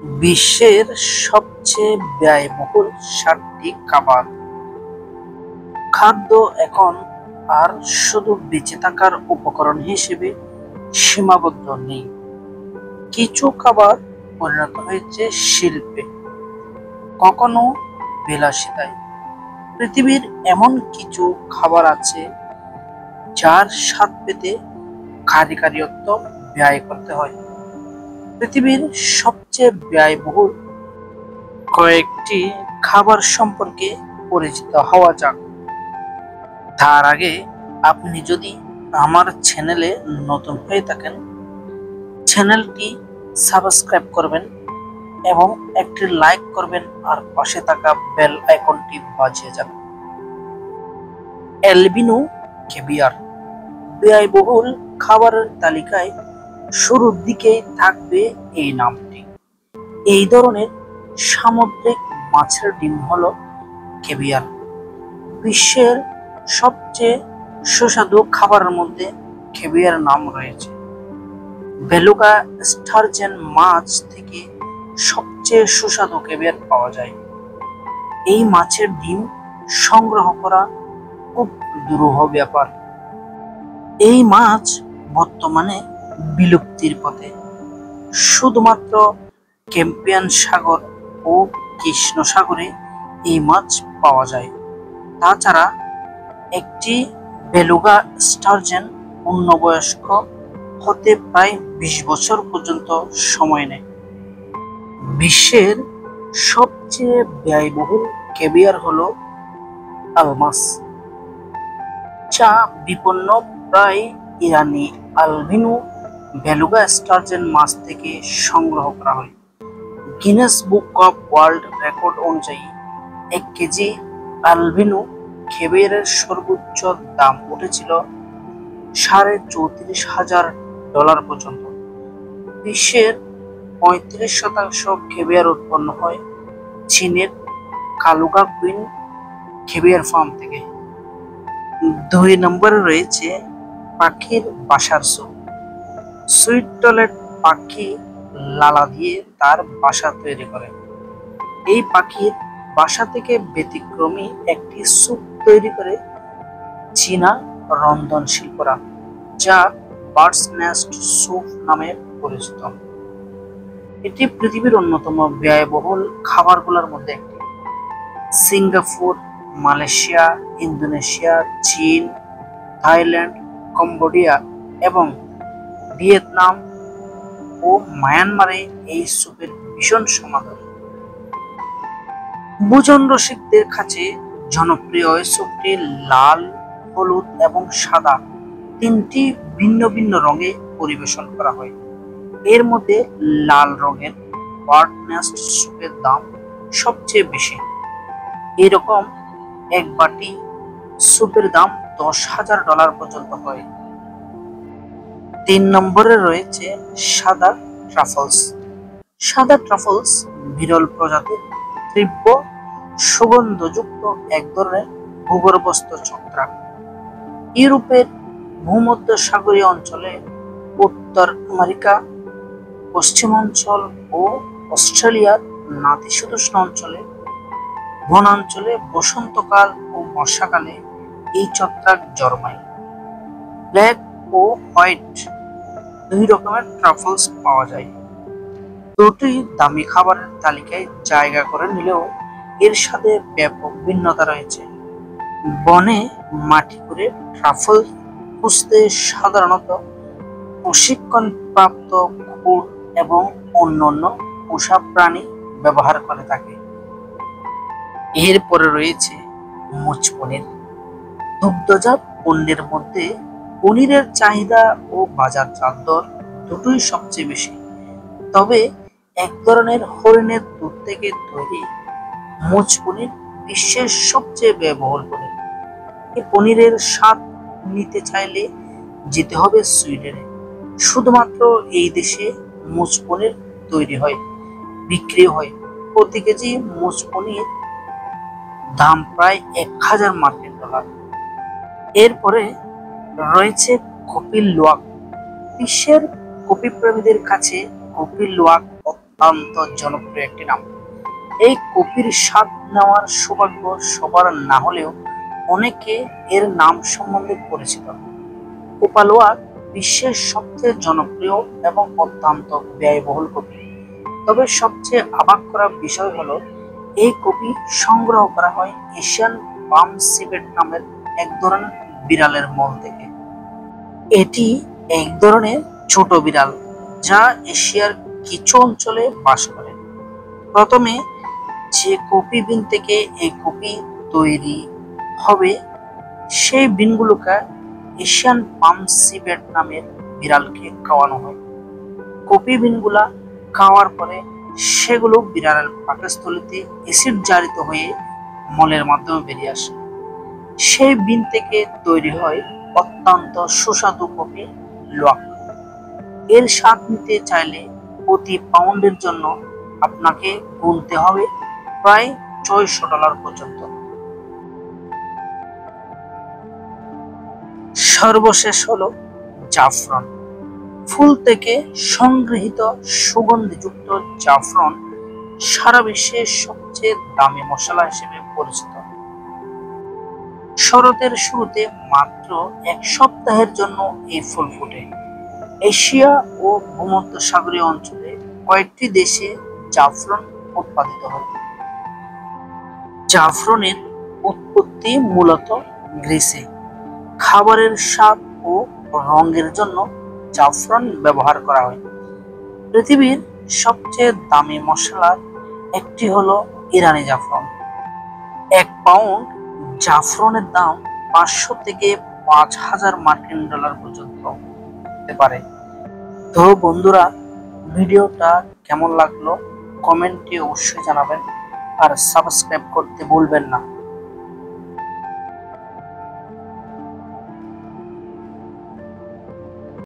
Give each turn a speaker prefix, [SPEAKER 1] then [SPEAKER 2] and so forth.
[SPEAKER 1] বিশ্বের সবচেয়ে ব্যয়বহুল 7টি খাবার। খাদ্য এখন আর শুধু বেঁচে থাকার উপকরণ হিসেবে সীমাবদ্ধ নেই। কিছু খাবার পরিণত হয়েছে শিল্পে, কখনো বিলাসিতায়। পৃথিবীর এমন কিছু খাবার আছে যার স্বাদ পেতে কারিগরত্ব ব্যয় করতে হয়। পৃথিবীর সবচেয়ে ব্যয়বহুল কয়েকটি খাবার সম্পর্কে পরিচিত হওয়া যাক। তার আগে আপনি যদি আমার চ্যানেলে নতুন হয়ে থাকেন, চ্যানেলটি সাবস্ক্রাইব করবেন এবং একটি লাইক করবেন আর পাশে থাকা বেল আইকনটি বাজিয়ে যাবেন। অ্যালবিনো ক্যাভিয়ার ব্যয়বহুল খাবারের তালিকায় শুরুর দিকেই থাকবে এই নামটি। এই ধরনের সামুদ্রিক মাছের ডিম হলো ক্যাভিয়ার। বিশ্বের সবচেয়ে সুস্বাদু খাবারের মধ্যে ক্যাভিয়ার নাম রয়েছে। বেলুগা স্টারজেন মাছ থেকে সবচেয়ে সুস্বাদু ক্যাভিয়ার পাওয়া যায়। এই মাছের ডিম সংগ্রহ করা খুব দুরূহ ব্যাপার। এই মাছ বর্তমানে বিলুপ্তির পথে। শুধুমাত্র ক্যাস্পিয়ান সাগর ও কৃষ্ণ সাগরে এই মাছ পাওয়া যায়। তাছাড়া একটি বেলুগা স্টারজেন পূর্ণবয়স্ক হতে প্রায় 20 বছর পর্যন্ত সময় নেয়। বিশ্বের সবচেয়ে ব্যয়বহুল ক্যাভিয়ার হলো আলমাস, যা বিপন্ন প্রায় ইরানি আলবিনো বেলুগা স্টারজেন মাছ থেকে সংগ্রহ করা হয়। Guinness book of world record অনুযায়ী 1 কেজি আলবিনো ক্যাভিয়ারের সর্বোচ্চ দাম উঠেছিল $34,500 পর্যন্ত। বিশ্বের 35% ক্যাভিয়ার উৎপন্ন হয় চীনের কালুগা কুইন ক্যাভিয়ার ফার্ম থেকে। 2 নম্বরে রয়েছে পাখির বাসার স্যুপ। সুইটলেট পাখি লালা দিয়ে তার বাসা তৈরি করে। এই পাখির বাসা থেকে ব্যতিক্রমী একটি স্যুপ তৈরি করে চীনা রন্ধন শিল্পরা, যা বার্ডস নেস্ট স্যুপ নামে পরিচিত। এটি পৃথিবীর অন্যতম ব্যয়বহুল খাবারগুলোর মধ্যে একটি। সিঙ্গাপুর, মালয়েশিয়া, ইন্দোনেশিয়া, চীন, থাইল্যান্ড, কম্বোডিয়া এবং ভিয়েতনাম ও মায়ানমারে এই স্যুপের ভীষণ সমাদর। ভোজন রসিকদের কাছে জনপ্রিয় এই স্যুপটি লাল, হলুদ এবং সাদা 3টি ভিন্ন ভিন্ন রঙে পরিবেশন করা হয়। এর মধ্যে লাল রঙের বার্ড নেস্ট স্যুপের দাম সবচেয়ে বেশি। এরকম এক বাটি স্যুপের দাম $10,000 পর্যন্ত হয়। 3 নম্বরে রয়েছে সাদা ট্রাফলস। সাদা ট্রাফলস বিরল প্রজাতির তীব্র সুগন্ধযুক্ত এক ধরনের ভূগর্ভস্থ ছত্রাক। ইউরোপের ভূমধ্যসাগরীয় অঞ্চলে, উত্তর আমেরিকা, পশ্চিমাঞ্চল ও অস্ট্রেলিয়ার নাতিশীতোষ্ণ অঞ্চলে, বনাঞ্চলে বসন্তকাল ও বর্ষাকালে এই ছত্রাক জন্মায়। ব্ল্যাক ও হোয়াইট 2 রকমের ট্রাফলস পাওয়া যায়। দুটি দামি খাবারের তালিকায় জায়গা করে নিলেও এর সাথে ব্যাপক ভিন্নতা রয়েছে। বনে মাটি করে ট্রাফল খুঁজতে সাধারণত প্রশিক্ষণপ্রাপ্ত কুকুর এবং অন্যান্য পোষা প্রাণী ব্যবহার করে থাকে। এরপরে রয়েছে মুজ পনির। দুগ্ধজাত পণ্যের মধ্যে পনিরের চাহিদা ও বাজারজাত দর দুটোই সবচেয়ে বেশি। তবে এক ধরনের হরিণের দুধ থেকে তৈরি মুজ পনির বিশ্বের সবচেয়ে ব্যয়বহুল পনির। এই পনিরের স্বাদ নিতে চাইলে যেতে হবে সুইডেনে। শুধুমাত্র এই দেশে মুজ পনির তৈরি হয়, বিক্রি হয়। প্রতি কেজি মুজ পনির দাম প্রায় $1,000। এরপরে রয়েছে কপিল লুওয়াক। বিশ্বের কফি প্রেমীদের কাছে কপিল লুওয়াক অত্যন্ত জনপ্রিয় একটি নাম। এই কফির স্বাদ নেওয়ার সৌভাগ্য সবার না হলেও অনেকে এর নাম সম্বন্ধে পরিচিত। কোপাল ওয়াক বিশ্বের সবচেয়ে জনপ্রিয় এবং অত্যন্ত ব্যয়বহুল কফি। তবে সবচেয়ে অবাক করা বিষয় হলো এই কফি সংগ্রহ করা হয় এশিয়ান পাম সিভেট নামের এক ধরনের বিড়ালের মল থেকে। এটি এক ধরনের ছোট বিড়াল যা এশিয়ার কিছু অঞ্চলে বাস করে। প্রথমে যে কফি বিন থেকে এই কফি তৈরি হবে সেই বিনগুলোকে এশিয়ান পাম সিভেট নামের বিড়ালকে খাওয়ানো হয়। কফি বিনগুলা খাওয়ার পরে সেগুলো বিড়ালের পাকস্থলীতে অ্যাসিড জারিত হয়ে মলের মাধ্যমে বেরিয়ে আসে। সেই বিন থেকে তৈরি হয় অত্যন্ত সুস্বাদু কফি লোয়াক। এর স্বাদ নিতে চাইলে প্রতি পাউন্ডের জন্য আপনাকে গুনতে হবে প্রায় $600 পর্যন্ত। সর্বশেষ হলো জাফরান। ফুল থেকে সংগৃহীত সুগন্ধিযুক্ত জাফরান সারা বিশ্বে সবচেয়ে দামি মশলা হিসেবে পরিচিত। শরতের শুরুতে মাত্র এক সপ্তাহের জন্য এই ফুল ফোটে। এশিয়া ও ভূমধ্যসাগরীয় অঞ্চলে কয়েকটি দেশে জাফরান উৎপাদিত হয়। জাফরানের উৎপত্তি মূলত গ্রিসে। খাবারের স্বাদ ও রঙের জন্য জাফরান ব্যবহার করা হয়। পৃথিবীর সবচেয়ে দামি মশলার একটি হলো ইরানি জাফরান। 1 পাউন্ড জাফরানের দাম 500 থেকে 5000 মার্কিন ডলার পর্যন্ত হতে পারে। তো বন্ধুরা, ভিডিওটা কেমন লাগলো কমেন্টে অবশ্যই জানাবেন আর সাবস্ক্রাইব করতে ভুলবেন না।